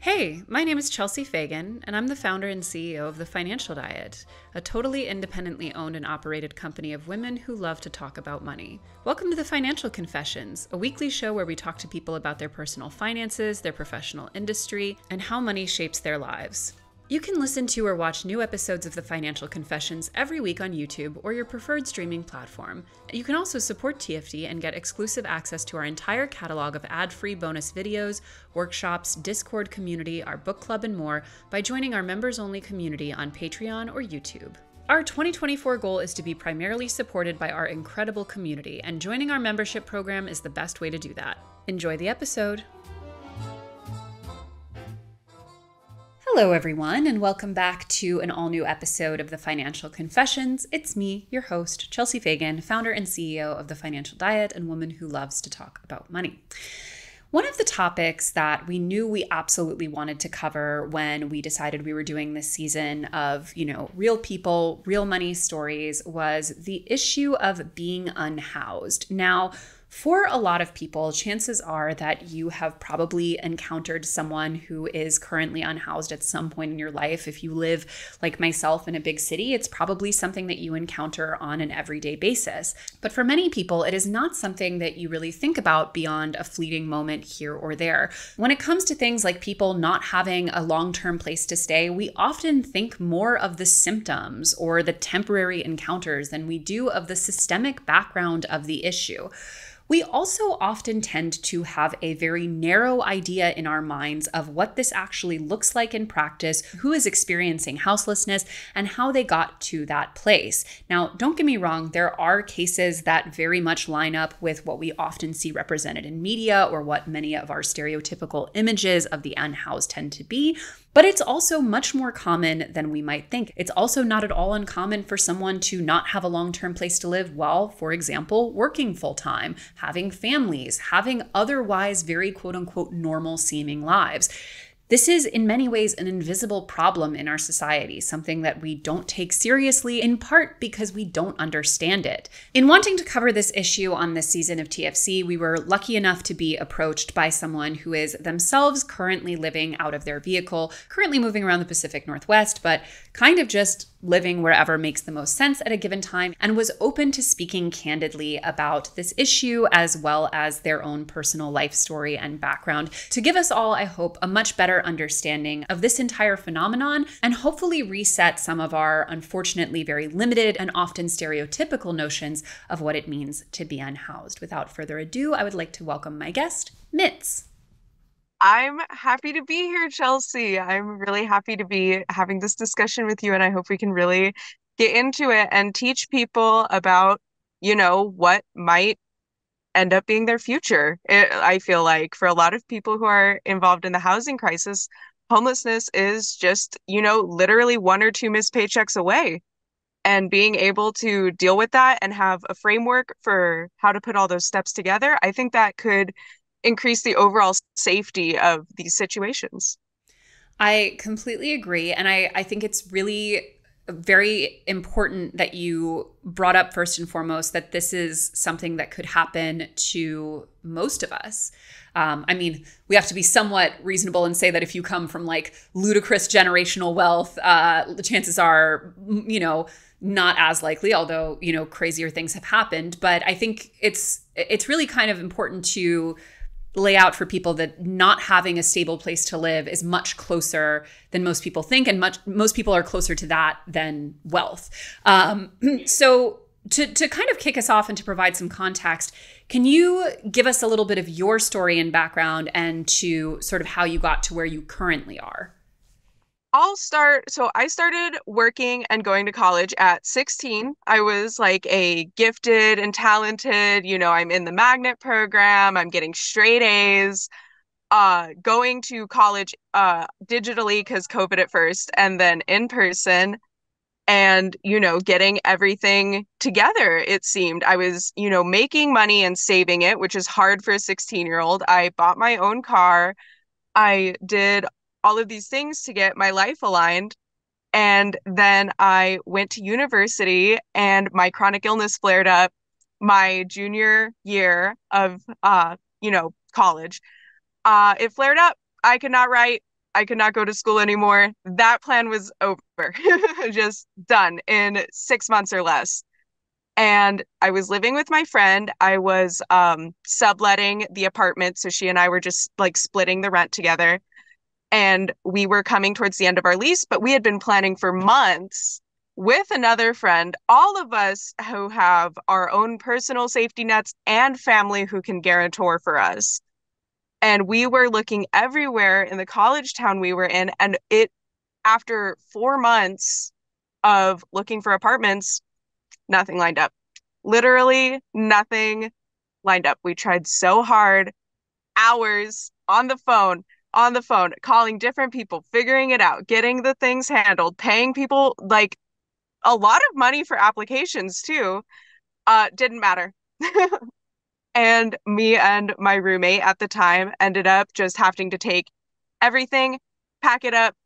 Hey, my name is Chelsea Fagan, and I'm the founder and CEO of The Financial Diet, a totally independently owned and operated company of women who love to talk about money. Welcome to The Financial Confessions, a weekly show where we talk to people about their personal finances, their professional industry, and how money shapes their lives. You can listen to or watch new episodes of The Financial Confessions every week on YouTube or your preferred streaming platform. You can also support TFD and get exclusive access to our entire catalog of ad-free bonus videos, workshops, Discord community, our book club, and more by joining our members-only community on Patreon or YouTube. Our 2024 goal is to be primarily supported by our incredible community, and joining our membership program is the best way to do that. Enjoy the episode. Hello, everyone, and welcome back to an all-new episode of The Financial Confessions. It's me, your host, Chelsea Fagan, founder and CEO of The Financial Diet and woman who loves to talk about money. One of the topics that we knew we absolutely wanted to cover when we decided we were doing this season of, real people, real money stories was the issue of being unhoused. Now, for a lot of people, chances are that you have probably encountered someone who is currently unhoused at some point in your life. If you live, like myself, in a big city, it's probably something that you encounter on an everyday basis. But for many people, it is not something that you really think about beyond a fleeting moment here or there. When it comes to things like people not having a long-term place to stay, we often think more of the symptoms or the temporary encounters than we do of the systemic background of the issue. We also often tend to have a very narrow idea in our minds of what this actually looks like in practice, who is experiencing houselessness, and how they got to that place. Now, don't get me wrong, there are cases that very much line up with what we often see represented in media or what many of our stereotypical images of the unhoused tend to be. But it's also much more common than we might think. It's also not at all uncommon for someone to not have a long-term place to live while, for example, working full-time, having families, having otherwise very quote-unquote normal-seeming lives. This is in many ways an invisible problem in our society, something that we don't take seriously, in part because we don't understand it. In wanting to cover this issue on this season of TFC, we were lucky enough to be approached by someone who is themselves currently living out of their vehicle, currently moving around the Pacific Northwest, but kind of just living wherever makes the most sense at a given time, and was open to speaking candidly about this issue as well as their own personal life story and background to give us all, I hope, a much better understanding of this entire phenomenon and hopefully reset some of our unfortunately very limited and often stereotypical notions of what it means to be unhoused. Without further ado, I would like to welcome my guest, Mitz. I'm happy to be here, Chelsea. I'm really happy to be having this discussion with you, and I hope we can really get into it and teach people about, what might end up being their future. I feel like for a lot of people who are involved in the housing crisis, homelessness is just, literally one or two missed paychecks away. And being able to deal with that and have a framework for how to put all those steps together, I think that could increase the overall safety of these situations. I completely agree. And I think it's really very important that you brought up first and foremost that this is something that could happen to most of us. We have to be somewhat reasonable and say that if you come from like ludicrous generational wealth, the chances are, not as likely, although, crazier things have happened. But I think it's really kind of important to lay out for people that not having a stable place to live is much closer than most people think, and most people are closer to that than wealth. So to kind of kick us off and to provide some context, can you give us a little bit of your story and background and to sort of how you got to where you currently are? I'll start. So I started working and going to college at 16. I was like a gifted and talented, I'm in the magnet program, I'm getting straight A's, going to college digitally because COVID at first, and then in person, and getting everything together. It seemed I was making money and saving it, which is hard for a 16-year-old. I bought my own car. I did all of these things to get my life aligned. And then I went to university and my chronic illness flared up my junior year of college. It flared up. I could not write. I could not go to school anymore. That plan was over, just done in 6 months or less. And I was living with my friend. I was subletting the apartment. So she and I were just like splitting the rent together. And we were coming towards the end of our lease, but we had been planning for months with another friend, all of us who have our own personal safety nets and family who can guarantor for us. And we were looking everywhere in the college town we were in. And after 4 months of looking for apartments, nothing lined up. Literally nothing lined up. We tried so hard, hours on the phone, calling different people, figuring it out, getting the things handled, paying people like a lot of money for applications too. Didn't matter. And me and my roommate at the time ended up just having to take everything, pack it up,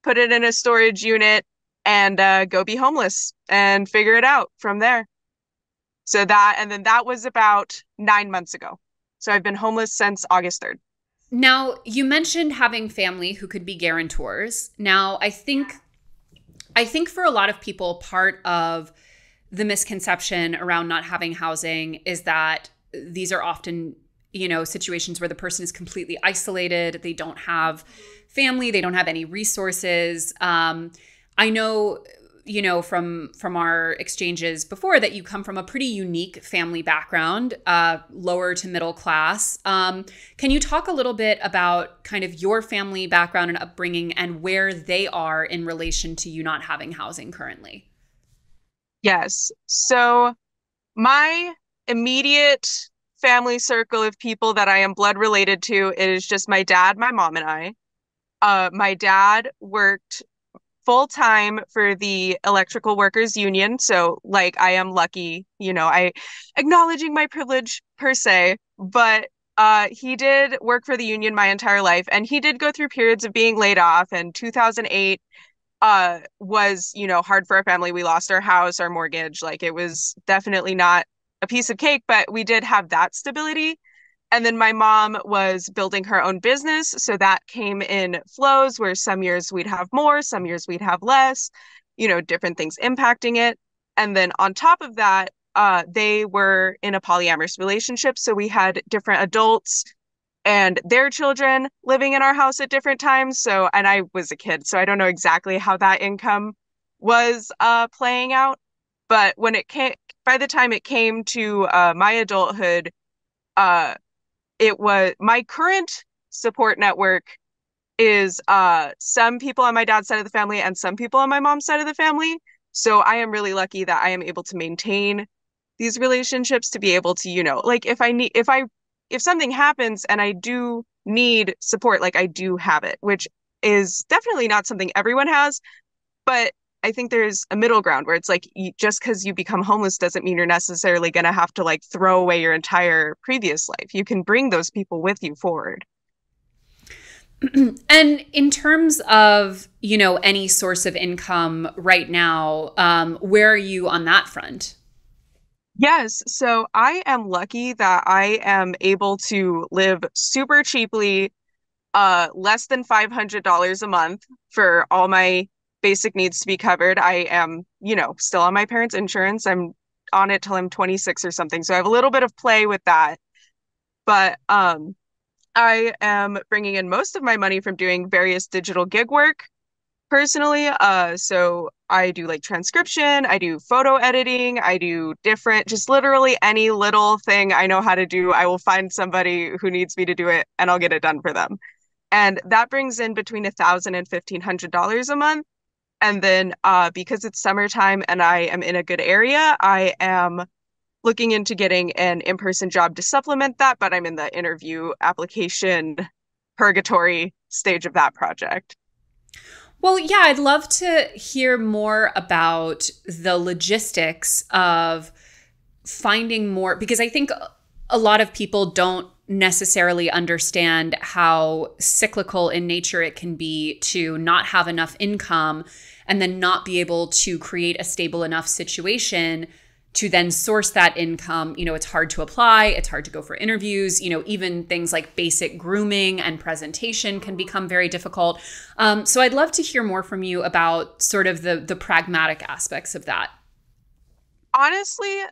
put it in a storage unit, and go be homeless and figure it out from there. And then that was about 9 months ago. So I've been homeless since August 3rd. Now, you mentioned having family who could be guarantors. Now, I think for a lot of people, part of the misconception around not having housing is that these are often, situations where the person is completely isolated. They don't have family. They don't have any resources. I know, from our exchanges before that you come from a pretty unique family background, lower to middle class. Can you talk a little bit about kind of your family background and upbringing and where they are in relation to you not having housing currently? Yes. So my immediate family circle of people that I am blood related to is just my dad, my mom, and I. My dad worked full time for the Electrical Workers Union. So like I am lucky, I acknowledging my privilege per se, but he did work for the union my entire life, and he did go through periods of being laid off. And 2008 was, hard for our family. We lost our house, our mortgage. Like it was definitely not a piece of cake, but we did have that stability. And then my mom was building her own business. So that came in flows where some years we'd have more, some years we'd have less, different things impacting it. And then on top of that, they were in a polyamorous relationship. So we had different adults and their children living in our house at different times. So, and I was a kid, so I don't know exactly how that income was playing out. But by the time it came to my adulthood, uh, it was my current support network is some people on my dad's side of the family and some people on my mom's side of the family. So I am really lucky that I am able to maintain these relationships to be able to, like if something happens and I do need support, like I do have it, which is definitely not something everyone has, but I think there's a middle ground where it's like just because you become homeless doesn't mean you're necessarily going to have to like throw away your entire previous life. You can bring those people with you forward. And in terms of, any source of income right now, where are you on that front? Yes, so I am lucky that I am able to live super cheaply, less than $500 a month for all my basic needs to be covered. I am, still on my parents' insurance. I'm on it till I'm 26 or something. So I have a little bit of play with that. But I am bringing in most of my money from doing various digital gig work personally. So I do like transcription, I do photo editing, I do just literally any little thing I know how to do. I will find somebody who needs me to do it and I'll get it done for them. And that brings in between $1,000 and $1,500 a month. And then because it's summertime and I am in a good area, I am looking into getting an in-person job to supplement that, but I'm in the interview application purgatory stage of that project. Well, yeah, I'd love to hear more about the logistics of finding more, because I think a lot of people don't necessarily understand how cyclical in nature it can be to not have enough income and then not be able to create a stable enough situation to then source that income, it's hard to apply, it's hard to go for interviews, even things like basic grooming and presentation can become very difficult. So I'd love to hear more from you about sort of the pragmatic aspects of that. Honestly,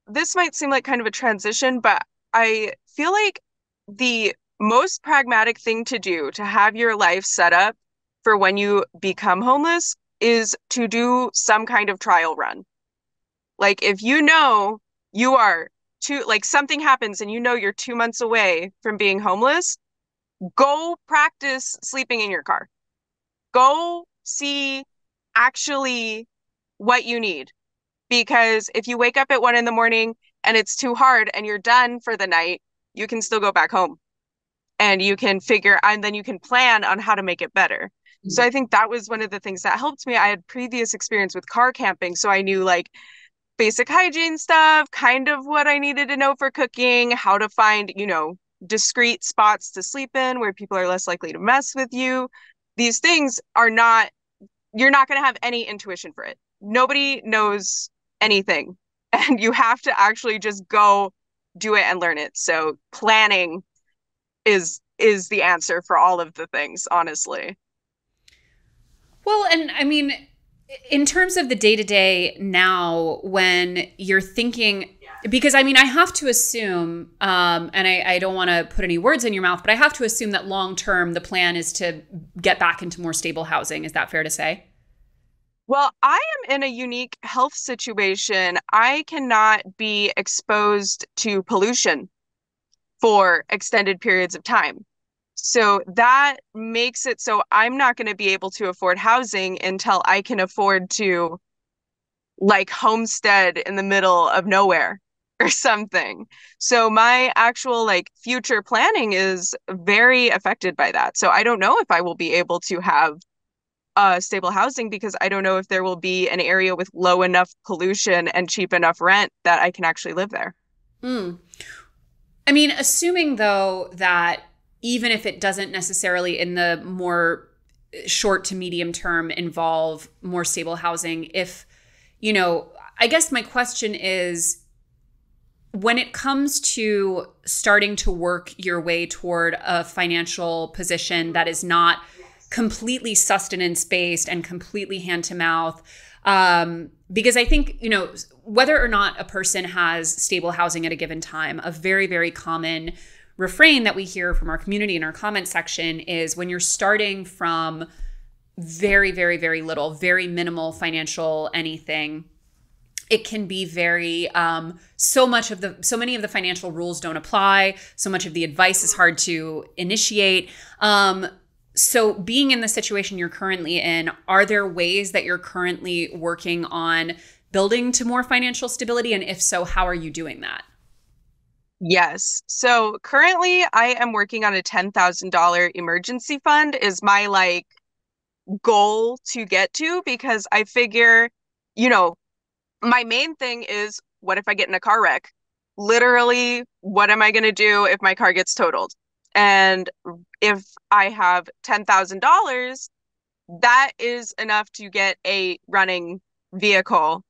this might seem like kind of a transition, but I feel like the most pragmatic thing to do to have your life set up for when you become homeless is to do some kind of trial run. Like if you know you are something happens and you know you're 2 months away from being homeless, go practice sleeping in your car. Go see actually what you need. Because if you wake up at 1 in the morning and it's too hard and you're done for the night, you can still go back home and you can and then you can plan on how to make it better. So I think that was one of the things that helped me. I had previous experience with car camping, so I knew like basic hygiene stuff, kind of what I needed to know for cooking, how to find, discreet spots to sleep in where people are less likely to mess with you. These things are not, you're not going to have any intuition for it. Nobody knows anything, and you have to actually just go do it and learn it. So planning is the answer for all of the things, honestly. Well, and I mean, in terms of the day to day now, when you're thinking, because I mean, I have to assume, and I don't want to put any words in your mouth, but I have to assume that long term, the plan is to get back into more stable housing. Is that fair to say? Well, I am in a unique health situation. I cannot be exposed to pollution for extended periods of time. So that makes it so I'm not going to be able to afford housing until I can afford to like homestead in the middle of nowhere or something. So my actual like future planning is very affected by that. So I don't know if I will be able to have stable housing because I don't know if there will be an area with low enough pollution and cheap enough rent that I can actually live there. Mm. I mean, assuming though that even if it doesn't necessarily in the more short to medium term involve more stable housing, if, I guess my question is when it comes to starting to work your way toward a financial position that is not completely sustenance based and completely hand to mouth, because I think, whether or not a person has stable housing at a given time, a very, very common refrain that we hear from our community in our comment section is when you're starting from very, very, very little, very minimal financial anything, it can be very, so many of the financial rules don't apply. So much of the advice is hard to initiate. So being in the situation you're currently in, are there ways that you're currently working on building to more financial stability? And if so, how are you doing that? Yes. So currently I am working on a $10,000 emergency fund is my like goal to get to because I figure, my main thing is what if I get in a car wreck? Literally, what am I going to do if my car gets totaled? And if I have $10,000, that is enough to get a running vehicle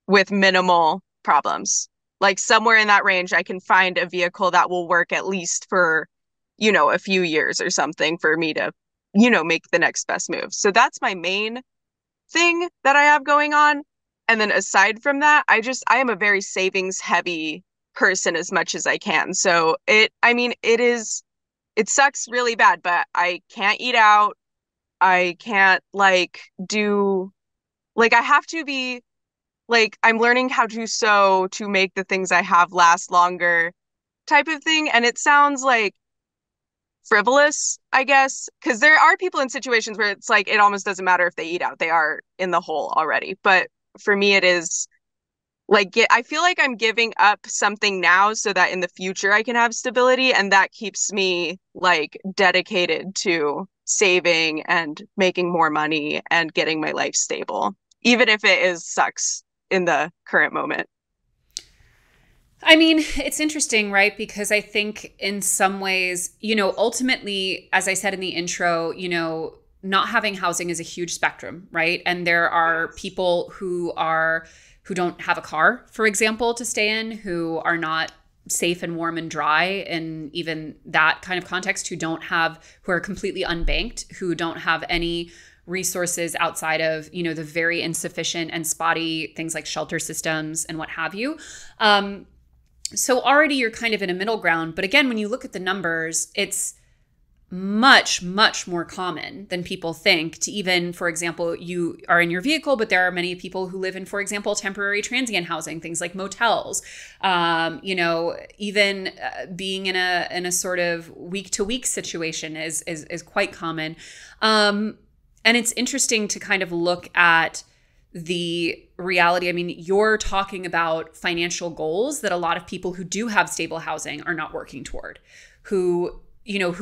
with minimal problems. Like somewhere in that range, I can find a vehicle that will work at least for, a few years or something for me to, make the next best move. So that's my main thing that I have going on. And then aside from that, I am a very savings heavy person as much as I can. So it sucks really bad, but I can't eat out. I can't I have to be I'm learning how to sew to make the things I have last longer type of thing. And it sounds like frivolous, I guess, because there are people in situations where it's like it almost doesn't matter if they eat out, they are in the hole already. But for me, it is I feel like I'm giving up something now so that in the future I can have stability. And that keeps me dedicated to saving and making more money and getting my life stable, even if it is sucks in the current moment. I mean, it's interesting, right? Because I think in some ways, ultimately, as I said in the intro, not having housing is a huge spectrum, right? And there are people who are who don't have a car, for example, to stay in, who are not safe and warm and dry, and even that kind of context, who are completely unbanked, who don't have any resources outside of, the very insufficient and spotty things like shelter systems and what have you. So already you're kind of in a middle ground. But again, when you look at the numbers, it's much, much more common than people think to even, for example, you are in your vehicle, but there are many people who live in, for example, temporary transient housing, things like motels, even being in a sort of week to week situation is quite common. And it's interesting to kind of look at the reality. I mean, you're talking about financial goals that a lot of people who do have stable housing are not working toward, who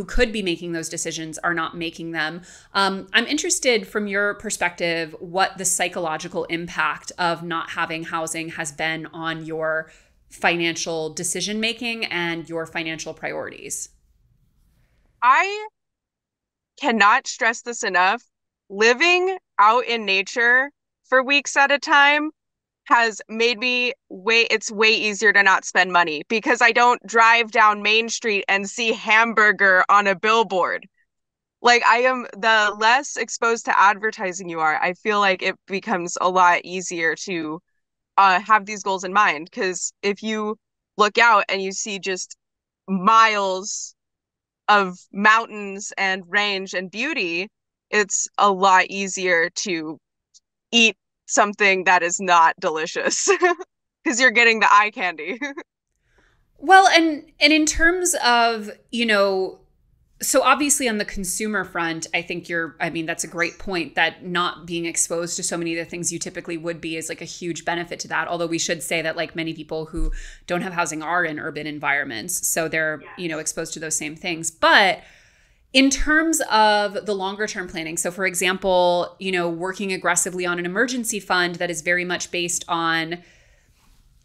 could be making those decisions are not making them. I'm interested from your perspective, what the psychological impact of not having housing has been on your financial decision making and your financial priorities. I cannot stress this enough. Living out in nature for weeks at a time has made me it's way easier to not spend money because I don't drive down Main Street and see hamburger on a billboard. Like, I am, the less exposed to advertising you are, I feel like it becomes a lot easier to have these goals in mind. Because if you look out and you see just miles of mountains and range and beauty, it's a lot easier to eat something that is not delicious because you're getting the eye candy. Well, and in terms of, so obviously on the consumer front, I mean, that's a great point, that not being exposed to so many of the things you typically would be is like a huge benefit to that. Although we should say that like many people who don't have housing are in urban environments, so they're, exposed to those same things. But in terms of the longer term planning, so for example, working aggressively on an emergency fund that is very much based on,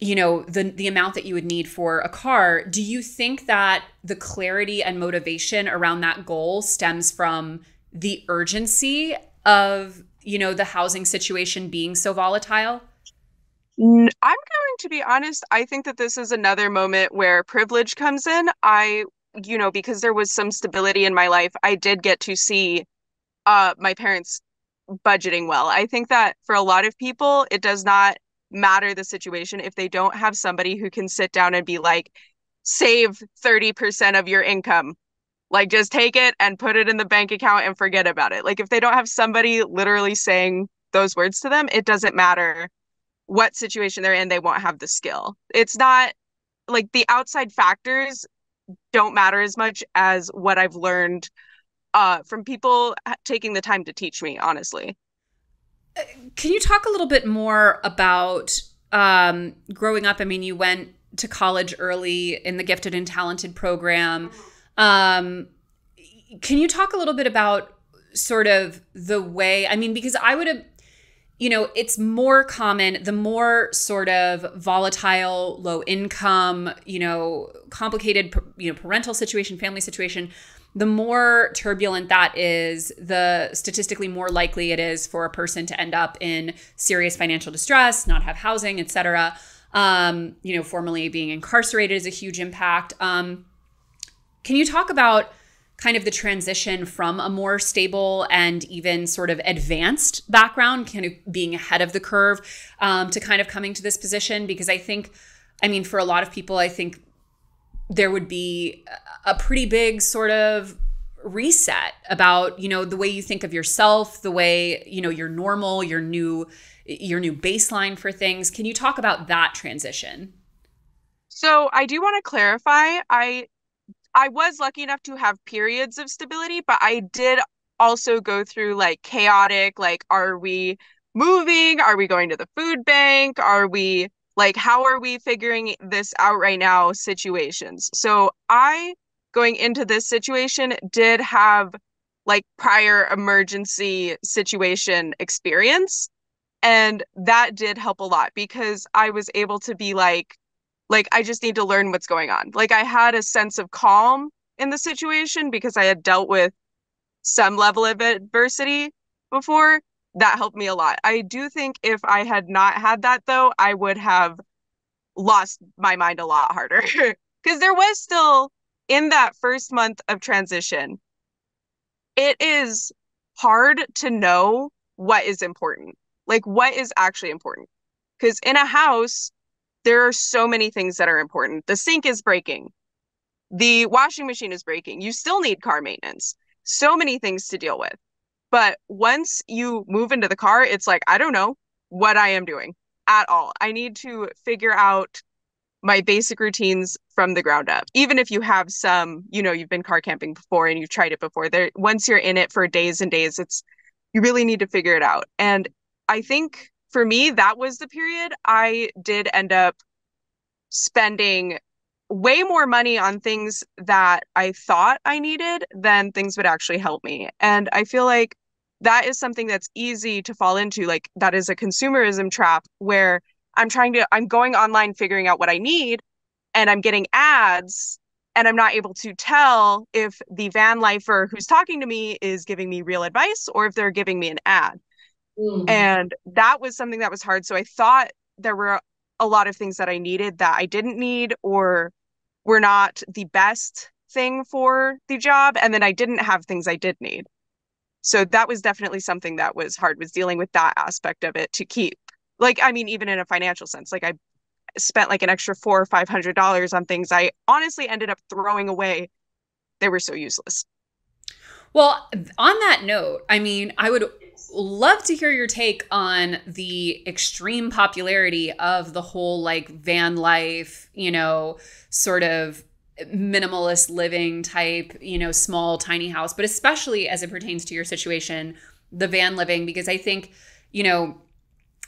the amount that you would need for a car, do you think that the clarity and motivation around that goal stems from the urgency of, the housing situation being so volatile? I'm going to be honest, I think that this is another moment where privilege comes in. Because there was some stability in my life, I did get to see my parents budgeting well. I think that for a lot of people, it does not matter the situation if they don't have somebody who can sit down and be like, save 30% of your income. Like, just take it and put it in the bank account and forget about it. Like, if they don't have somebody literally saying those words to them, it doesn't matter what situation they're in, they won't have the skill. It's not like the outside factors don't matter as much as what I've learned from people taking the time to teach me, honestly. Can you talk a little bit more about growing up? I mean, you went to college early in the gifted and talented program. Can you talk a little bit about sort of the way, I mean, because I would have, it's more common, the more sort of volatile, low income, complicated, parental situation, family situation, the more turbulent that is, the statistically more likely it is for a person to end up in serious financial distress, not have housing, et cetera. Formerly being incarcerated is a huge impact. Can you talk about kind of the transition from a more stable and even sort of advanced background, kind of being ahead of the curve, to kind of coming to this position? Because for a lot of people, I think there would be a pretty big sort of reset about, the way you think of yourself, the way, your normal, your new baseline for things. Can you talk about that transition? So I do want to clarify, I was lucky enough to have periods of stability, but I did also go through like chaotic, like, are we moving? Are we going to the food bank? How are we figuring this out right now situations? So going into this situation, did have like prior emergency situation experience. And that did help a lot because I was able to be like, I just need to learn what's going on. Like, I had a sense of calm in the situation because I had dealt with some level of adversity before. that helped me a lot. I do think if I had not had that though, I would have lost my mind a lot harder. Because there was still in that first month of transition, it is hard to know what is important. Like what is actually important. Because in a house, there are so many things that are important. The sink is breaking. The washing machine is breaking. You still need car maintenance. So many things to deal with. But once you move into the car, it's like, I don't know what I am doing at all. I need to figure out my basic routines from the ground up. Even if you have some, you've been car camping before and you've tried it before, there once you're in it for days and days, it's you really need to figure it out. And I think for me, that was the period I did end up spending way more money on things that I thought I needed than things would actually help me. And I feel like that is something that's easy to fall into. Like that is a consumerism trap where I'm going online figuring out what I need and I'm getting ads and I'm not able to tell if the van lifer who's talking to me is giving me real advice or if they're giving me an ad. Mm. And that was something that was hard. So I thought there were a lot of things that I needed that I didn't need or were not the best thing for the job. And then I didn't have things I did need. So that was definitely something that was hard, was dealing with that aspect of it to keep. Like, I mean, even in a financial sense, like I spent like an extra $400 or $500 on things I honestly ended up throwing away. They were so useless. Well, on that note, I mean, I would love to hear your take on the extreme popularity of the whole like van life, sort of minimalist living type, small, tiny house, but especially as it pertains to your situation, the van living, because I think,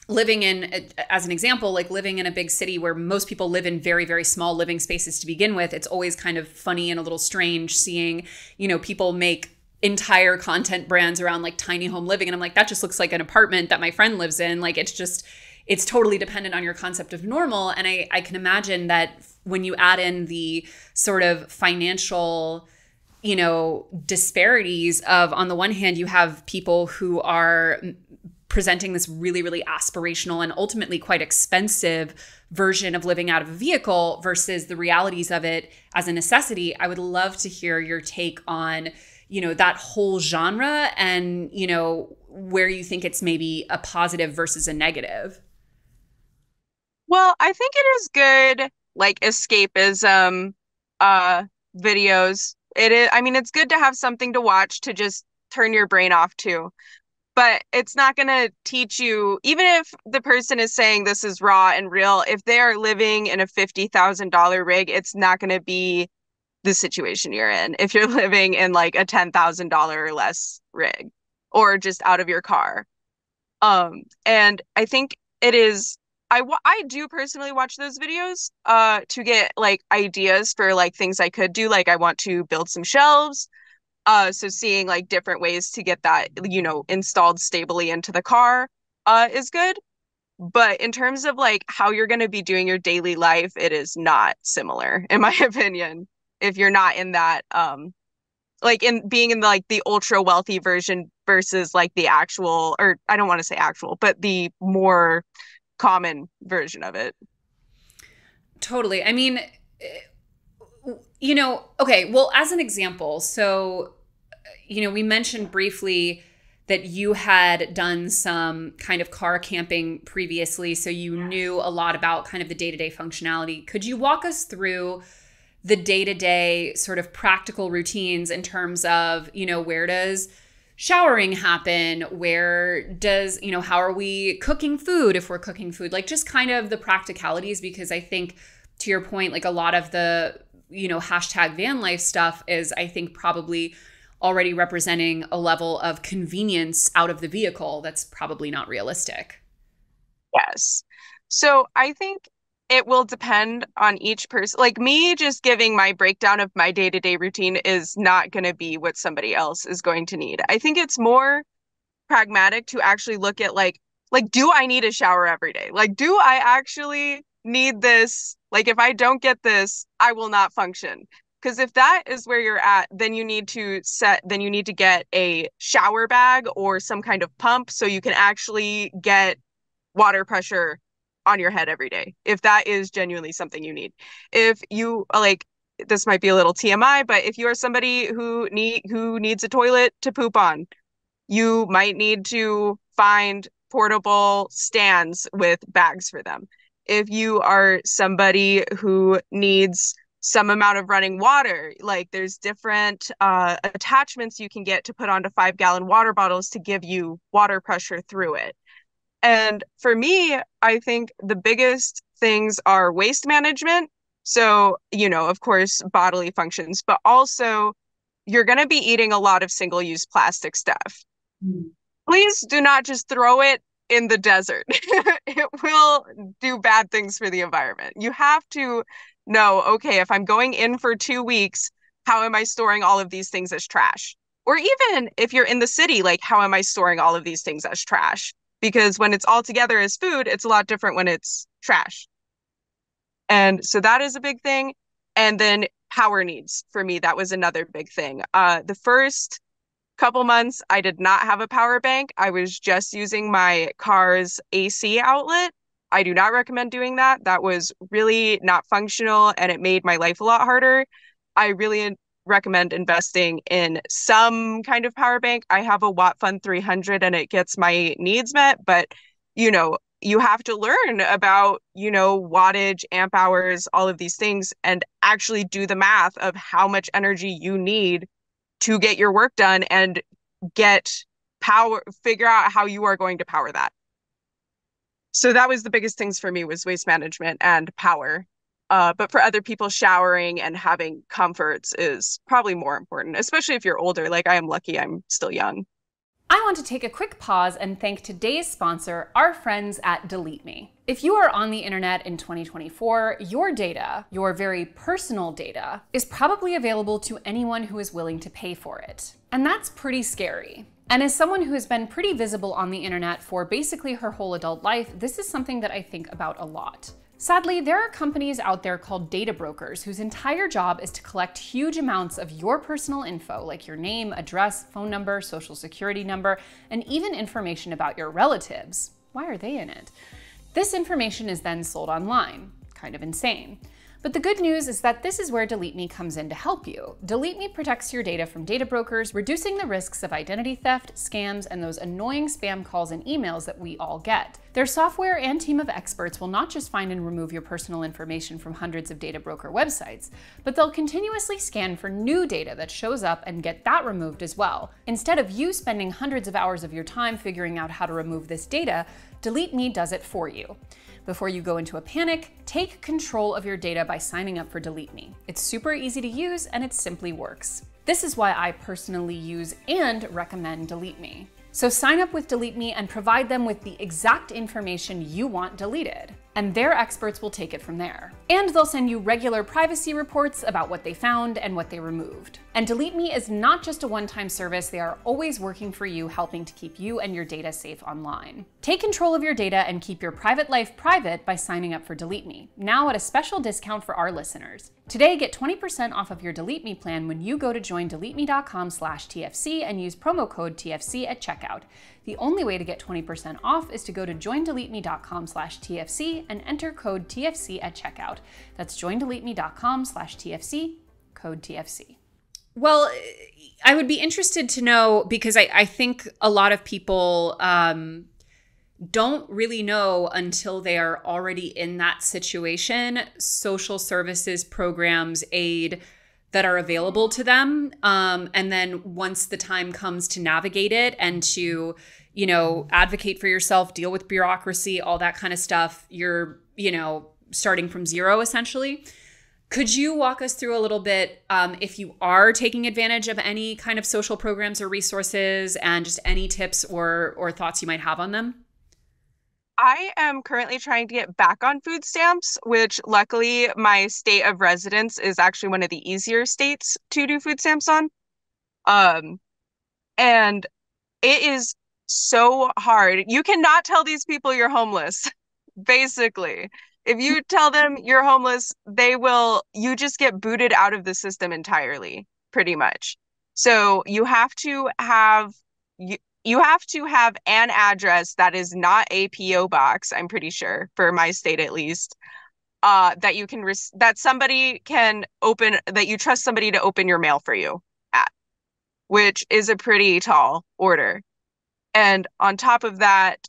living in, as an example, like living in a big city where most people live in very, very small living spaces to begin with, it's always kind of funny and a little strange seeing, people make entire content brands around like tiny home living. And I'm like, that just looks like an apartment that my friend lives in. Like, it's totally dependent on your concept of normal. And I can imagine that when you add in the sort of financial, disparities of, on the one hand, you have people who are presenting this really, really aspirational and ultimately quite expensive version of living out of a vehicle versus the realities of it as a necessity. I would love to hear your take on, that whole genre and, where you think it's maybe a positive versus a negative. Well, I think it is good, like escapism, videos. It is, I mean, it's good to have something to watch to just turn your brain off to. But it's not going to teach you, even if the person is saying this is raw and real, if they are living in a $50,000 rig, it's not going to be the situation you're in. If you're living in like a $10,000 or less rig or just out of your car. And I think it is, I do personally watch those videos, to get like ideas for like things I could do. Like I want to build some shelves. So seeing like different ways to get that, installed stably into the car, is good. But in terms of like how you're going to be doing your daily life, it is not similar, in my opinion. If you're not in that, like in being in the, like the ultra wealthy version versus like the actual, or I don't want to say actual, but the more common version of it. Totally. I mean, okay, well, as an example, so, we mentioned briefly that you had done some kind of car camping previously, so you knew a lot about kind of the day-to-day functionality. Could you walk us through the day-to-day sort of practical routines in terms of, where does showering happen? Where does, how are we cooking food if we're cooking food? Like just kind of the practicalities, because I think to your point, like a lot of the, hashtag van life stuff is, I think, probably already representing a level of convenience out of the vehicle that's probably not realistic. Yes. So I think it will depend on each person. Like me just giving my breakdown of my day-to-day routine is not going to be what somebody else is going to need. I think it's more pragmatic to actually look at like do I need a shower every day? Like do I actually need this? Like if I don't get this, I will not function. Because if that is where you're at, then you need to get a shower bag or some kind of pump so you can actually get water pressure on your head every day. If that is genuinely something you need. If you like, this might be a little TMI, but if you are somebody who needs a toilet to poop on, you might need to find portable stands with bags for them. If you are somebody who needs some amount of running water, like there's different attachments you can get to put onto 5-gallon water bottles to give you water pressure through it. And for me, I think the biggest things are waste management. So, of course, bodily functions, but also you're going to be eating a lot of single-use plastic stuff. Mm. Please do not just throw it in the desert. It will do bad things for the environment. You have to know, okay, if I'm going in for 2 weeks, how am I storing all of these things as trash? Or even if you're in the city, like, how am I storing all of these things as trash? Because when it's all together as food, it's a lot different when it's trash. And so that is a big thing. And then power needs for me, that was another big thing. The first couple months, I did not have a power bank. I was just using my car's AC outlet. I do not recommend doing that. That was really not functional and it made my life a lot harder. I really recommend investing in some kind of power bank. I have a Wattfun 300 and it gets my needs met, but you have to learn about, wattage, amp hours, all of these things, and actually do the math of how much energy you need to get your work done and figure out how you are going to power that. So that was the biggest things for me was waste management and power. But for other people, showering and having comforts is probably more important, especially if you're older. Like I am lucky I'm still young. I want to take a quick pause and thank today's sponsor, our friends at Delete Me. If you are on the internet in 2024, your data, your very personal data, is probably available to anyone who is willing to pay for it. And that's pretty scary. And as someone who has been pretty visible on the internet for basically her whole adult life, this is something that I think about a lot. Sadly, there are companies out there called data brokers whose entire job is to collect huge amounts of your personal info, like your name, address, phone number, social security number, and even information about your relatives. Why are they in it? This information is then sold online. Kind of insane. But the good news is that this is where Delete Me comes in to help you. Delete Me protects your data from data brokers, reducing the risks of identity theft, scams, and those annoying spam calls and emails that we all get. Their software and team of experts will not just find and remove your personal information from hundreds of data broker websites, but they'll continuously scan for new data that shows up and get that removed as well. Instead of you spending hundreds of hours of your time figuring out how to remove this data, Delete Me does it for you. Before you go into a panic, take control of your data by signing up for Delete Me. It's super easy to use and it simply works. This is why I personally use and recommend Delete Me. So sign up with Delete Me and provide them with the exact information you want deleted, and their experts will take it from there. And they'll send you regular privacy reports about what they found and what they removed. And Delete Me is not just a one-time service, they are always working for you, helping to keep you and your data safe online. Take control of your data and keep your private life private by signing up for Delete Me, now at a special discount for our listeners. Today, get 20% off of your Delete Me plan when you go to joindeleteme.com/TFC and use promo code TFC at checkout. The only way to get 20% off is to go to joindeleteme.com/TFC and enter code TFC at checkout. That's joindeleteme.com/TFC, code TFC. Well, I would be interested to know, because I think a lot of people don't really know until they are already in that situation, social services, programs, aid that are available to them. And then once the time comes to navigate it and to, advocate for yourself, deal with bureaucracy, all that kind of stuff, you're, starting from zero essentially. Could you walk us through a little bit, if you are taking advantage of any kind of social programs or resources, and just any tips or thoughts you might have on them? I am currently trying to get back on food stamps, which luckily my state of residence is actually one of the easier states to do food stamps on. And it is so hard. You cannot tell these people you're homeless, basically. If you tell them you're homeless, you just get booted out of the system entirely, pretty much. So you, you have to have an address that is not a PO box, I'm pretty sure, for my state at least, that somebody can open, that you trust somebody to open your mail for you at, which is a pretty tall order. And on top of that,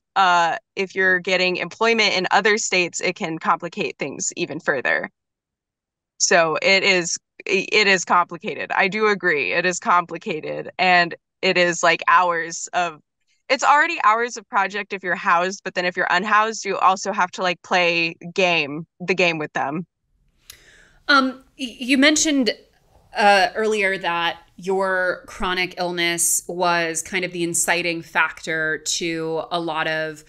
if you're getting employment in other states, it can complicate things even further. So it is complicated. I do agree. It is complicated. And it is like it's already hours of project if you're housed, but then if you're unhoused, you also have to like play the game with them. You mentioned earlier that your chronic illness was kind of the inciting factor to a lot of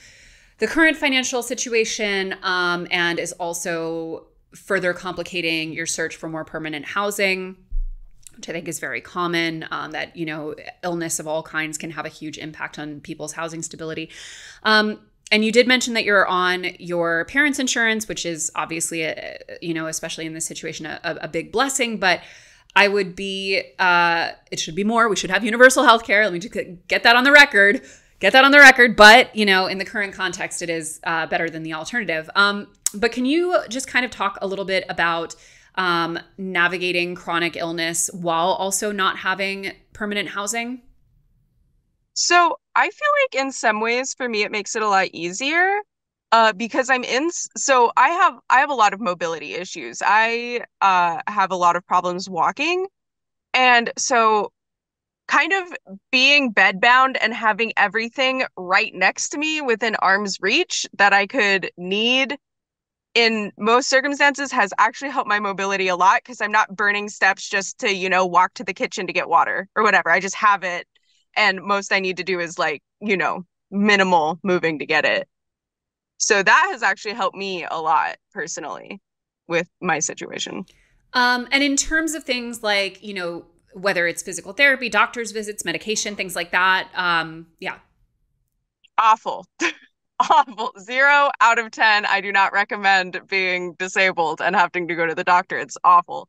the current financial situation, and is also further complicating your search for more permanent housing, which I think is very common, that, illness of all kinds can have a huge impact on people's housing stability. And you did mention that you're on your parents' insurance, which is obviously, especially in this situation, a big blessing. But I would be, it should be more. We should have universal health care. Let me just get that on the record. But, in the current context, it is better than the alternative. But can you just kind of talk a little bit about navigating chronic illness while also not having permanent housing? So I feel like in some ways for me it makes it a lot easier because I have a lot of mobility issues. I have a lot of problems walking. And so kind of being bedbound and having everything right next to me within arm's reach that I could need in most circumstances has actually helped my mobility a lot because I'm not burning steps just to, walk to the kitchen to get water or whatever. I just have it. And most I need to do is like, minimal moving to get it. So that has actually helped me a lot personally with my situation. And in terms of things like, whether it's physical therapy, doctor's visits, medication, things like that. Yeah. Awful. Awful. 0 out of 10. I do not recommend being disabled and having to go to the doctor. It's awful.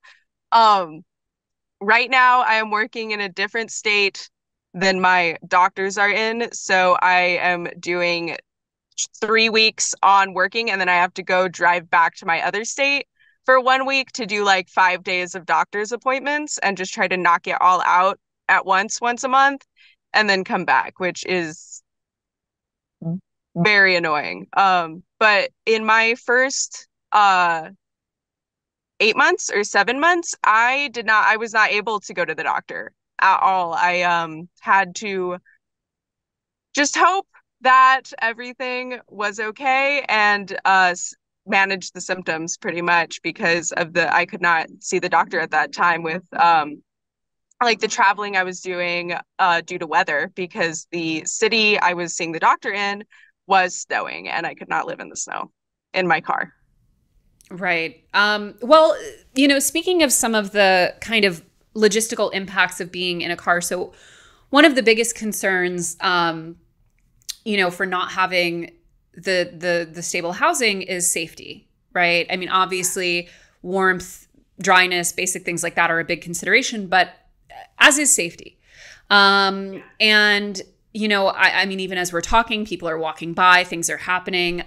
Right now I am working in a different state than my doctors are in. So I am doing 3 weeks on working, and then I have to go drive back to my other state for 1 week to do like 5 days of doctor's appointments and just try to knock it all out at once a month, and then come back, which is very annoying. But in my first 8 months or 7 months, I was not able to go to the doctor at all. I had to just hope that everything was okay and manage the symptoms pretty much because I could not see the doctor at that time with like the traveling I was doing due to weather, because the city I was seeing the doctor in was snowing and I could not live in the snow in my car. Right. Well, speaking of some of the kind of logistical impacts of being in a car. So one of the biggest concerns, for not having the stable housing is safety, right? I mean, obviously warmth, dryness, basic things like that are a big consideration, but as is safety. And, I mean, even as we're talking, people are walking by, things are happening.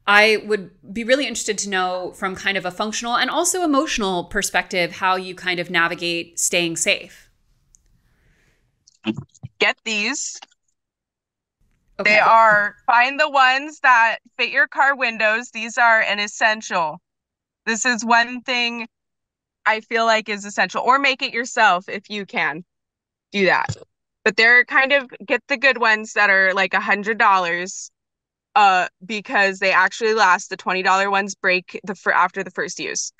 I would be really interested to know from kind of a functional and also emotional perspective, how you kind of navigate staying safe. Get these. Okay. Find the ones that fit your car windows. These are an essential. This is one thing I feel like is essential, or make it yourself if you can do that. But get the good ones that are like $100, because they actually last. The $20 ones break after the first use.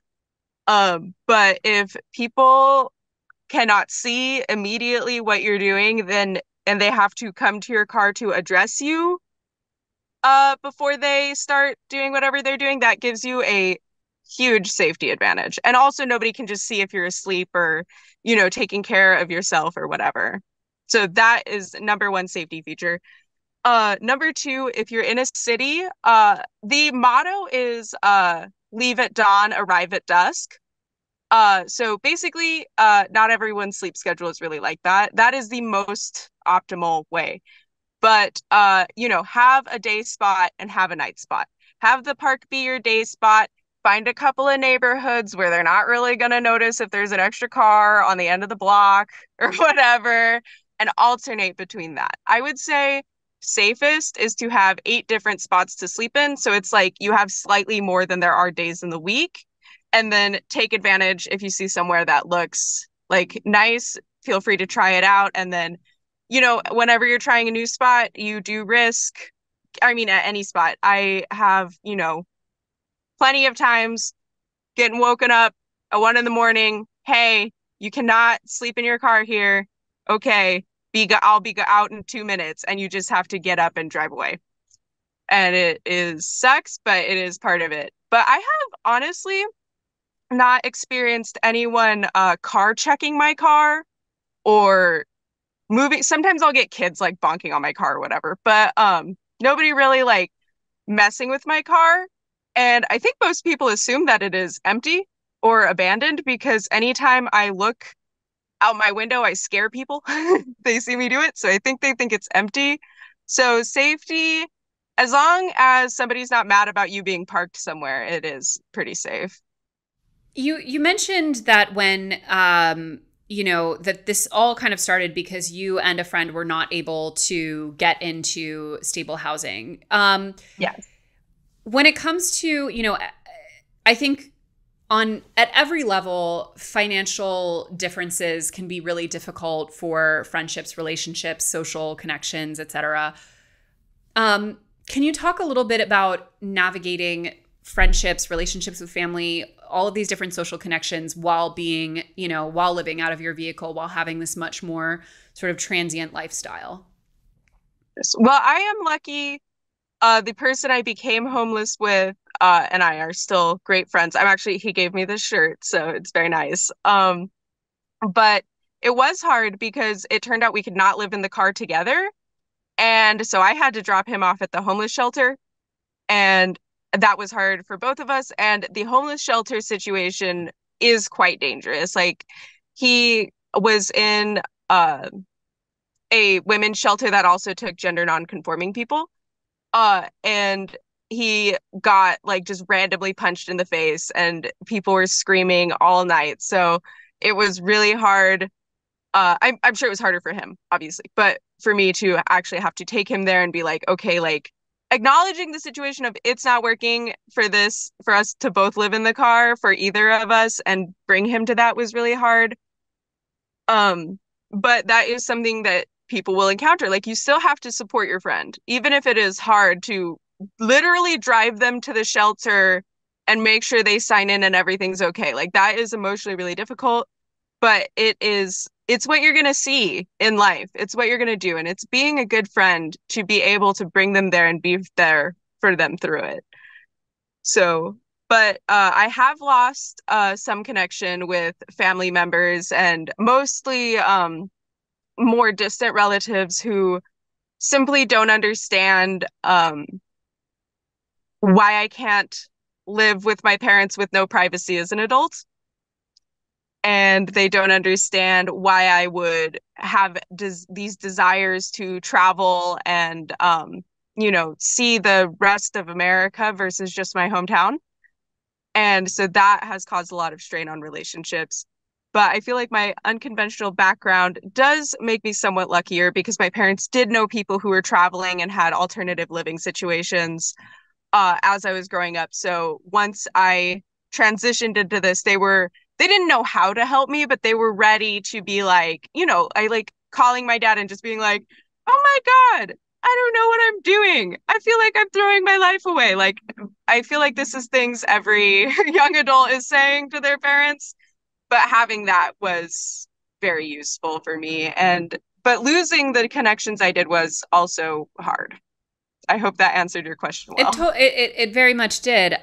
But if people cannot see immediately what you're doing, and they have to come to your car to address you before they start doing whatever they're doing, that gives you a huge safety advantage. And also nobody can just see if you're asleep or, taking care of yourself or whatever. So that is number one safety feature. Number two, if you're in a city, the motto is leave at dawn, arrive at dusk. So basically, not everyone's sleep schedule is really like that. That is the most optimal way. But have a day spot and have a night spot. Have the park be your day spot. Find a couple of neighborhoods where they're not really gonna notice if there's an extra car on the end of the block or whatever, and alternate between that. I would say safest is to have 8 different spots to sleep in. So it's like you have slightly more than there are days in the week. And then take advantage if you see somewhere that looks like nice, feel free to try it out. And then whenever you're trying a new spot, you do risk, I mean, at any spot, I have, plenty of times getting woken up at 1 in the morning. Hey, you cannot sleep in your car here. Okay, I'll be out in 2 minutes, and you just have to get up and drive away. And it is sucks, but it is part of it. But I have honestly not experienced anyone car checking my car or moving. Sometimes I'll get kids like bonking on my car or whatever, but nobody really like messing with my car. And I think most people assume that it is empty or abandoned because anytime I look out my window, I scare people. They see me do it, so I think they think it's empty. So safety, as long as somebody's not mad about you being parked somewhere, it is pretty safe. You mentioned that when that this all kind of started because you and a friend were not able to get into stable housing. Yes. When it comes to, I think at every level, financial differences can be really difficult for friendships, relationships, social connections, etc. Can you talk a little bit about navigating friendships, relationships with family, all of these different social connections while being, while living out of your vehicle, while having this much more sort of transient lifestyle? Well, I am lucky. The person I became homeless with, and I are still great friends. He gave me this shirt, so it's very nice. But it was hard because it turned out we could not live in the car together. And so I had to drop him off at the homeless shelter. And that was hard for both of us. And the homeless shelter situation is quite dangerous. Like he was in a women's shelter that also took gender non-conforming people. And he got like just randomly punched in the face and people were screaming all night. So it was really hard. I'm sure it was harder for him, obviously, but for me to actually have to take him there and be like, okay, like acknowledging the situation of it's not working for us to both live in the car for either of us and bring him to that was really hard. But that is something that people will encounter. Like you still have to support your friend, even if it is hard to literally drive them to the shelter and make sure they sign in and everything's okay. Like that is emotionally really difficult, but it's what you're going to see in life. It's what you're going to do. And it's being a good friend to be able to bring them there and be there for them through it. So, but I have lost some connection with family members and mostly more distant relatives who simply don't understand why I can't live with my parents with no privacy as an adult. And they don't understand why I would have these desires to travel and, see the rest of America versus just my hometown. And so that has caused a lot of strain on relationships. But I feel like my unconventional background does make me somewhat luckier because my parents did know people who were traveling and had alternative living situations as I was growing up. So once I transitioned into this, they didn't know how to help me, but they were ready to be like, I like calling my dad and just being like, oh my God, I don't know what I'm doing. I feel like I'm throwing my life away. Like, I feel like this is things every young adult is saying to their parents, but having that was very useful for me. But losing the connections I did was also hard. I hope that answered your question well. It very much did.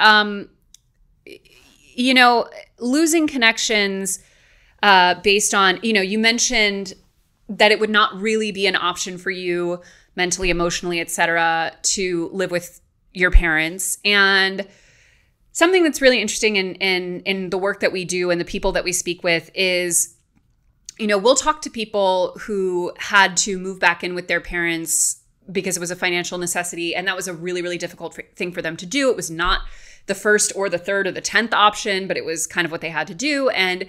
Losing connections based on, you mentioned that it would not really be an option for you mentally, emotionally, etc., to live with your parents. And something that's really interesting in the work that we do and the people that we speak with is, we'll talk to people who had to move back in with their parents because it was a financial necessity. And that was a really, really difficult thing for them to do. It was not the first or the third or the 10th option, but it was kind of what they had to do. And,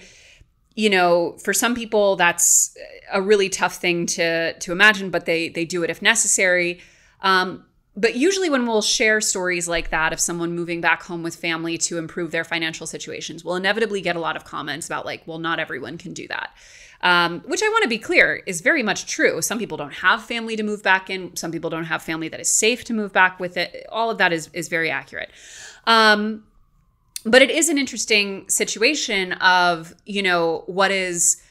for some people, that's a really tough thing to imagine, but they do it if necessary. But usually when we'll share stories like that of someone moving back home with family to improve their financial situations, we'll inevitably get a lot of comments about like, well, not everyone can do that. Which I want to be clear is very much true. Some people don't have family to move back in. Some people don't have family that is safe to move back with it. All of that is very accurate. But it is an interesting situation of, what is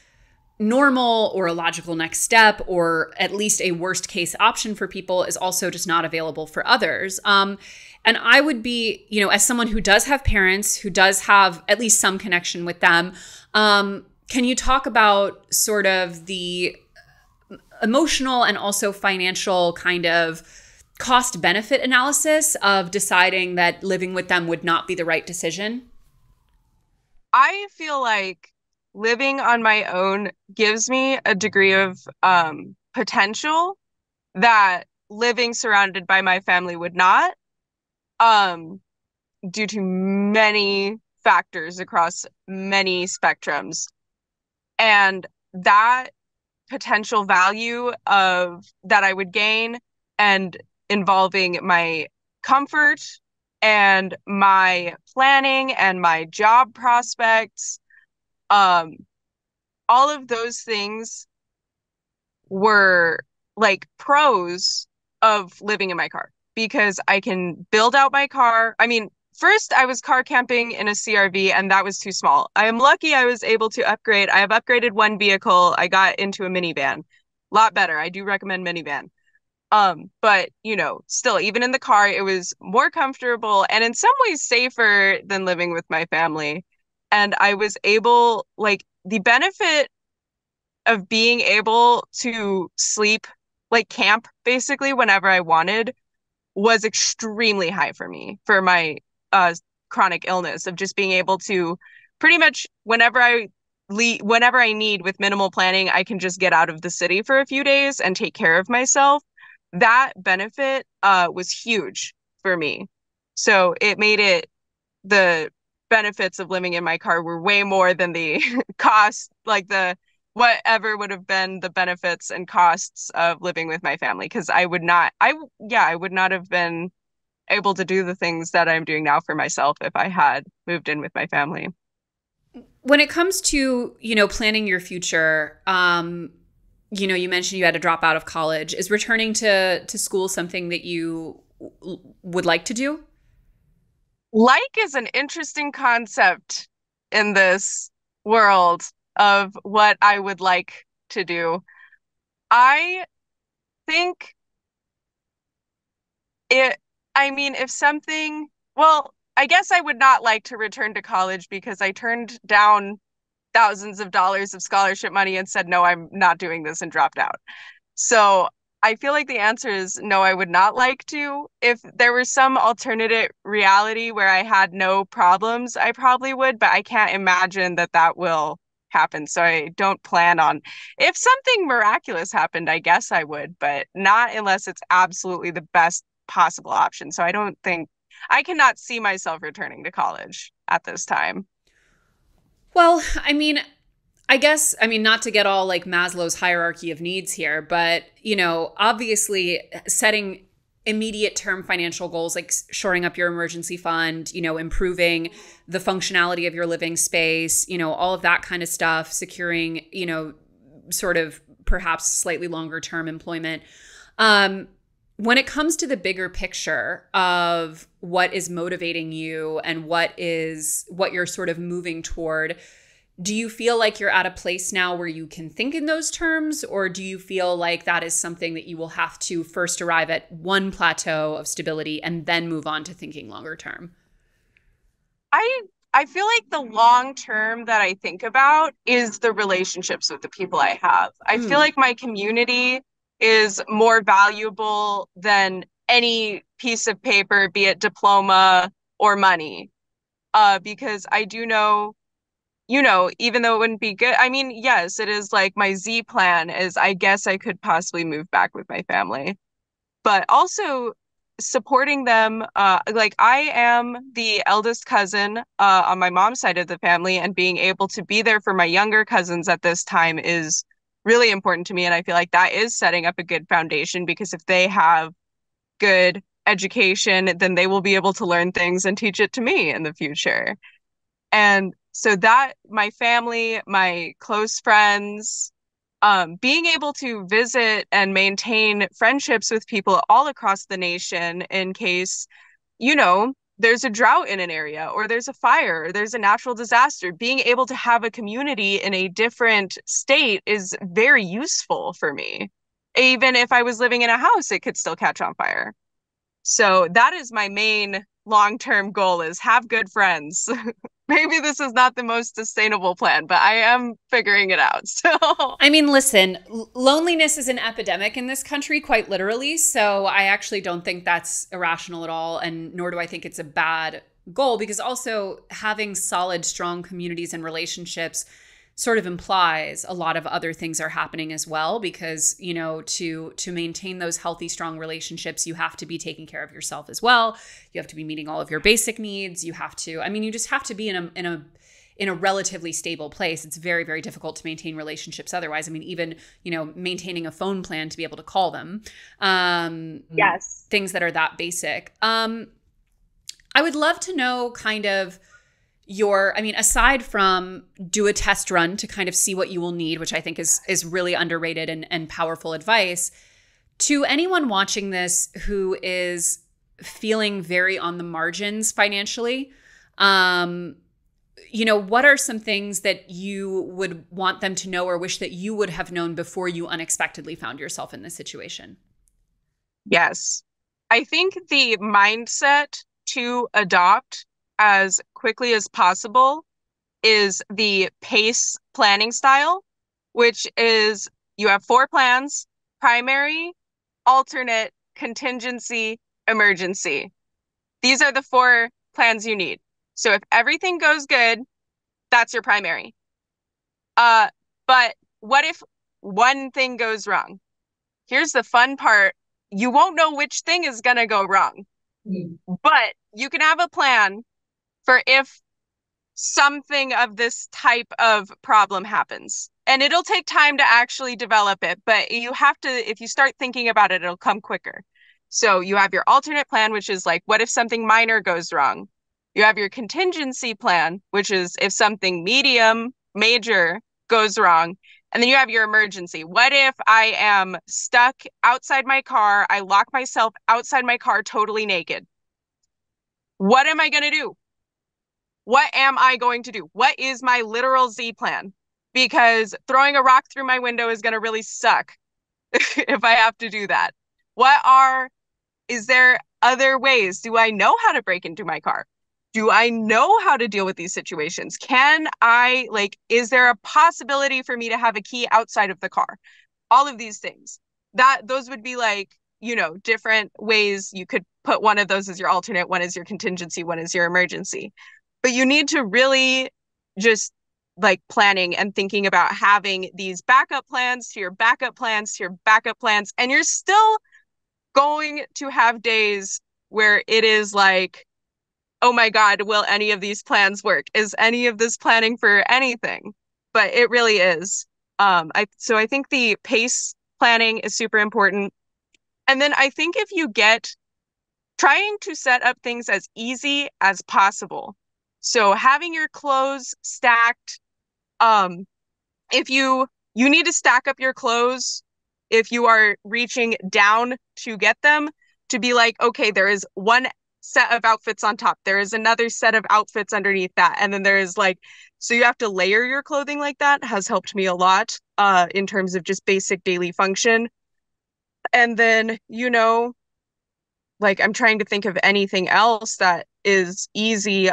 normal or a logical next step or at least a worst case option for people is also just not available for others. And I would be, as someone who does have parents, who does have at least some connection with them, can you talk about sort of the emotional and also financial kind of cost benefit analysis of deciding that living with them would not be the right decision? I feel like living on my own gives me a degree of potential that living surrounded by my family would not, um, due to many factors across many spectrums. And that potential value of that I would gain and involving my comfort and my planning and my job prospects, um, all of those things were like pros of living in my car because I can build out my car. I mean, first I was car camping in a CRV and that was too small. I am lucky I was able to upgrade. I have upgraded one vehicle. I got into a minivan. Lot better. I do recommend minivan. But still, even in the car, it was more comfortable and in some ways safer than living with my family. And I was able, like, the benefit of being able to sleep, like camp basically whenever I wanted, was extremely high for me for my uh chronic illness of just being able to pretty much whenever I need with minimal planning, I can just get out of the city for a few days and take care of myself. That benefit was huge for me. So it made it the benefits of living in my car were way more than the cost, like the whatever would have been the benefits and costs of living with my family. Because I would not have been able to do the things that I'm doing now for myself if I had moved in with my family. When it comes to, planning your future, you mentioned you had to drop out of college. Is returning to school something that you would like to do? Like is an interesting concept in this world of what I would like to do. I think it, I mean, if something, well, I guess I would not like to return to college because I turned down thousands of dollars of scholarship money and said, no, I'm not doing this and dropped out. So I feel like the answer is no, I would not like to. If there was some alternative reality where I had no problems, I probably would, but I can't imagine that that will happen. So I don't plan on. If something miraculous happened, I guess I would, but not unless it's absolutely the best possible option. So I don't think I cannot see myself returning to college at this time. Well, not to get all like Maslow's hierarchy of needs here, but, obviously setting immediate term financial goals like shoring up your emergency fund, improving the functionality of your living space, all of that kind of stuff, securing, sort of perhaps slightly longer term employment. When it comes to the bigger picture of what is motivating you and what you're sort of moving toward, do you feel like you're at a place now where you can think in those terms, or do you feel like that is something that you will have to first arrive at one plateau of stability and then move on to thinking longer term? I I feel like the long term that I think about is the relationships with the people I have. I feel Mm. like my community is more valuable than any piece of paper, be it diploma or money. Because I do know, even though it wouldn't be good, I mean, yes, it is like my Z plan is I guess I could possibly move back with my family, but also supporting them. Like I am the eldest cousin on my mom's side of the family, and being able to be there for my younger cousins at this time is really important to me. And I feel like that is setting up a good foundation because if they have good education, then they will be able to learn things and teach it to me in the future. And so that my family, my close friends, being able to visit and maintain friendships with people all across the nation in case, there's a drought in an area or there's a fire, or there's a natural disaster, being able to have a community in a different state is very useful for me. Even if I was living in a house, it could still catch on fire. So that is my main long-term goal is have good friends. Maybe this is not the most sustainable plan, but I am figuring it out. So, I mean, listen, loneliness is an epidemic in this country, quite literally. So I actually don't think that's irrational at all. And nor do I think it's a bad goal, because also having solid, strong communities and relationships sort of implies a lot of other things are happening as well, because to maintain those healthy, strong relationships, you have to be taking care of yourself as well. You have to be meeting all of your basic needs. You have to, I mean, you just have to be in a relatively stable place. It's very, very difficult to maintain relationships otherwise. I mean, even, maintaining a phone plan to be able to call them. yes. Things that are that basic. I would love to know kind of aside from do a test run to kind of see what you will need, which I think is really underrated and powerful advice, to anyone watching this who is feeling very on the margins financially, what are some things that you would want them to know or wish that you would have known before you unexpectedly found yourself in this situation? Yes. I think the mindset to adopt as quickly as possible is the PACE planning style, which is you have 4 plans: primary, alternate, contingency, emergency. These are the 4 plans you need. So if everything goes good, that's your primary. Uh, but what if one thing goes wrong? Here's the fun part. You won't know which thing is going to go wrong, but you can have a plan for if something of this type of problem happens. And it'll take time to actually develop it, but you have to, if you start thinking about it, it'll come quicker. So you have your alternate plan, which is like, what if something minor goes wrong? You have your contingency plan, which is if something medium, major goes wrong. And then you have your emergency. What if I am stuck outside my car? I lock myself outside my car totally naked. What am I going to do? What am I going to do? What is my literal Z plan? Because throwing a rock through my window is going to really suck if I have to do that. Is there other ways? Do I know how to break into my car? Do I know how to deal with these situations? Is there a possibility for me to have a key outside of the car? All of these things. Those would be different ways you could put one of those as your alternate, one is your contingency, one is your emergency. But you need to really just planning and thinking about having these backup plans to your backup plans to your backup plans. And you're still going to have days where it is like, oh my God, will any of these plans work? Is any of this planning for anything? But it really is. So I think the PACE planning is super important. And then I think if you get trying to set up things as easy as possible. So having your clothes stacked, if you need to stack up your clothes, if you are reaching down to get them, to be like, okay, there is one set of outfits on top. There is another set of outfits underneath that. And then there is so you have to layer your clothing like that has helped me a lot, in terms of just basic daily function. And then, I'm trying to think of anything else that is easy.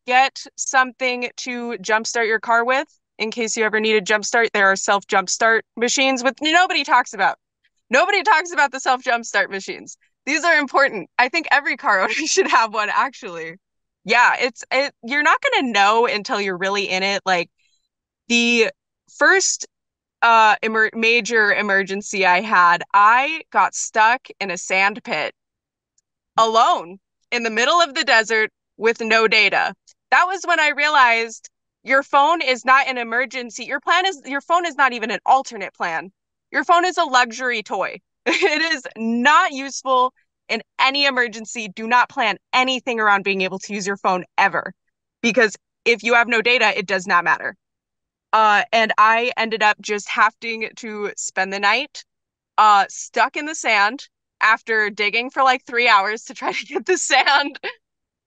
Get something to jumpstart your car with. in case you ever need a jump start. There are self jump start machines with nobody talks about. Nobody talks about the self jump start machines. These are important. I think every car owner should have one, actually. Yeah, you're not gonna know until you're really in it. Like the first major emergency I had, I got stuck in a sand pit alone in the middle of the desert with no data. That was when I realized your phone is not an emergency. Your phone is not even an alternate plan. Your phone is a luxury toy. It is not useful in any emergency. Do not plan anything around being able to use your phone ever, because if you have no data, it does not matter. And I ended up just having to spend the night stuck in the sand after digging for like 3 hours to try to get the sand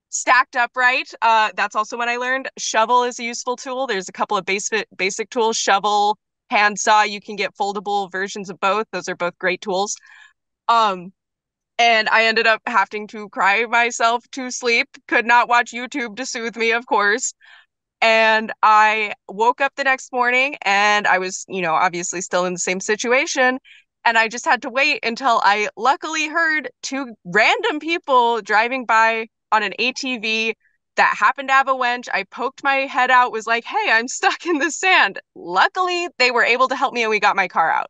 stacked upright. That's also when I learned shovel is a useful tool. There's a couple of basic tools, shovel, handsaw. You can get foldable versions of both. Those are both great tools. Um, and I ended up having to cry myself to sleep. Could not watch YouTube to soothe me, of course. And I woke up the next morning and I was, obviously still in the same situation. And I just had to wait until I luckily heard two random people driving by on an ATV that happened to have a winch. I poked my head out, was like, hey, I'm stuck in the sand. Luckily, they were able to help me and we got my car out.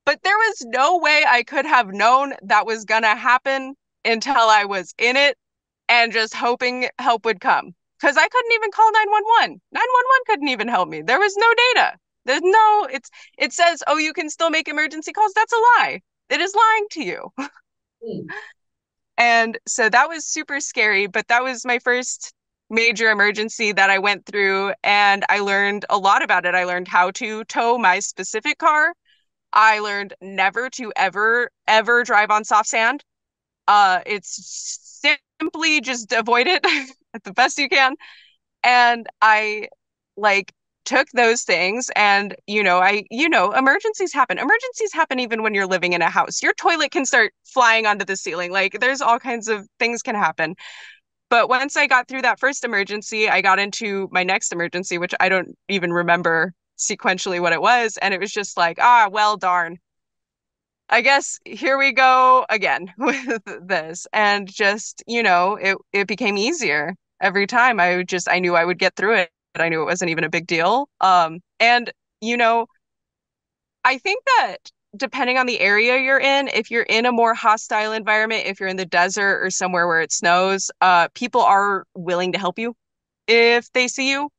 But there was no way I could have known that was gonna happen until I was in it and just hoping help would come. Because I couldn't even call 911. 911 couldn't even help me. There was no data. It says, oh, you can still make emergency calls. That's a lie. It is lying to you. And so that was super scary, but that was my first major emergency that I went through, and I learned a lot about it. I learned how to tow my specific car. I learned never to ever drive on soft sand. It's simply just avoid it the best you can. And I like took those things and emergencies happen. Emergencies happen even when you're living in a house. Your toilet can start flying onto the ceiling. Like there's all kinds of things can happen. But once I got through that first emergency, I got into my next emergency, which I don't even remember sequentially what it was. And it was just like, well, darn. I guess here we go again with this. And just, it became easier every time. I knew I would get through it. I knew it wasn't even a big deal. And, I think that depending on the area you're in, if you're in a more hostile environment, if you're in the desert or somewhere where it snows, people are willing to help you if they see you.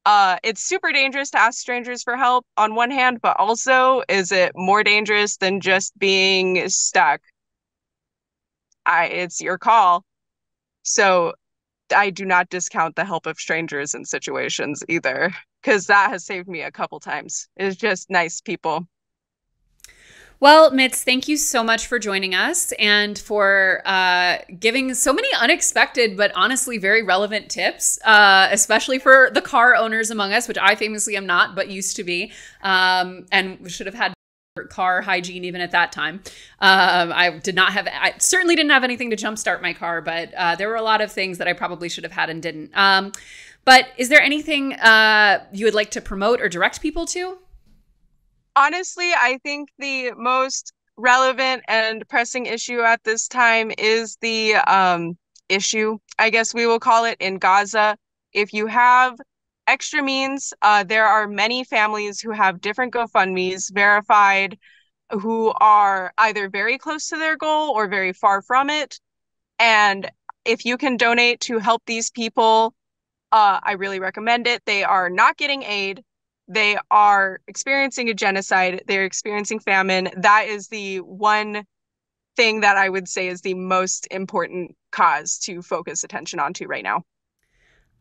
It's super dangerous to ask strangers for help on one hand, but also is it more dangerous than just being stuck? It's your call. So I do not discount the help of strangers in situations either, because that has saved me a couple times. It's just nice people. Well, Mitz, thank you so much for joining us and for giving so many unexpected but honestly very relevant tips, especially for the car owners among us, which I famously am not, but used to be, and should have had car hygiene even at that time. I certainly didn't have anything to jumpstart my car, but there were a lot of things that I probably should have had and didn't. But is there anything you would like to promote or direct people to? Honestly, I think the most relevant and pressing issue at this time is the issue, I guess we will call it, in Gaza. If you have extra means, there are many families who have different GoFundMes verified, who are either very close to their goal or very far from it. And if you can donate to help these people, I really recommend it. They are not getting aid. They are experiencing a genocide. They're experiencing famine. That is the one thing that I would say is the most important cause to focus attention onto right now.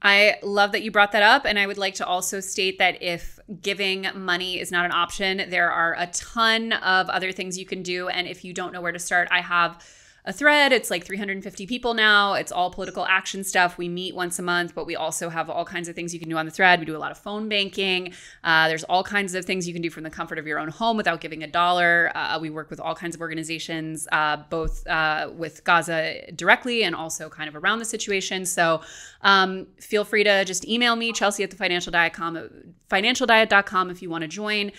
I love that you brought that up. And I would like to also state that if giving money is not an option, there are a ton of other things you can do. And if you don't know where to start, I have a thread. It's like 350 people now. It's all political action stuff. We meet once a month, but we also have all kinds of things you can do on the thread. We do a lot of phone banking. There's all kinds of things you can do from the comfort of your own home without giving a dollar. We work with all kinds of organizations, both with Gaza directly and also kind of around the situation. So feel free to just email me, Chelsea at financialdiet.com if you want to join.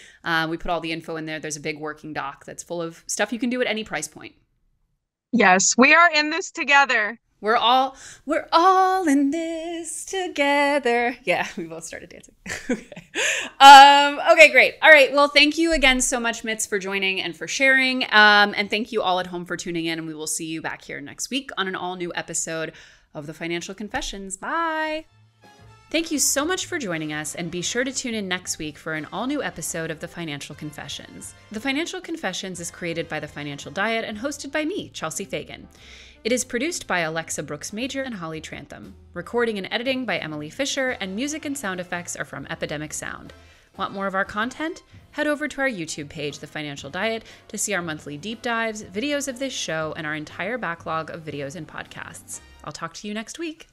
We put all the info in there. There's a big working doc that's full of stuff you can do at any price point. Yes, we are in this together. We're all in this together. Yeah, we both started dancing. Okay. Okay, great. All right. Well, thank you again so much, Mitz, for joining and for sharing. And thank you all at home for tuning in. And we will see you back here next week on an all new episode of the Financial Confessions. Bye. Thank you so much for joining us, and be sure to tune in next week for an all-new episode of The Financial Confessions. The Financial Confessions is created by The Financial Diet and hosted by me, Chelsea Fagan. It is produced by Alexa Brooks-Major and Holly Trantham. Recording and editing by Emily Fisher, and music and sound effects are from Epidemic Sound. Want more of our content? Head over to our YouTube page, The Financial Diet, to see our monthly deep dives, videos of this show, and our entire backlog of videos and podcasts. I'll talk to you next week.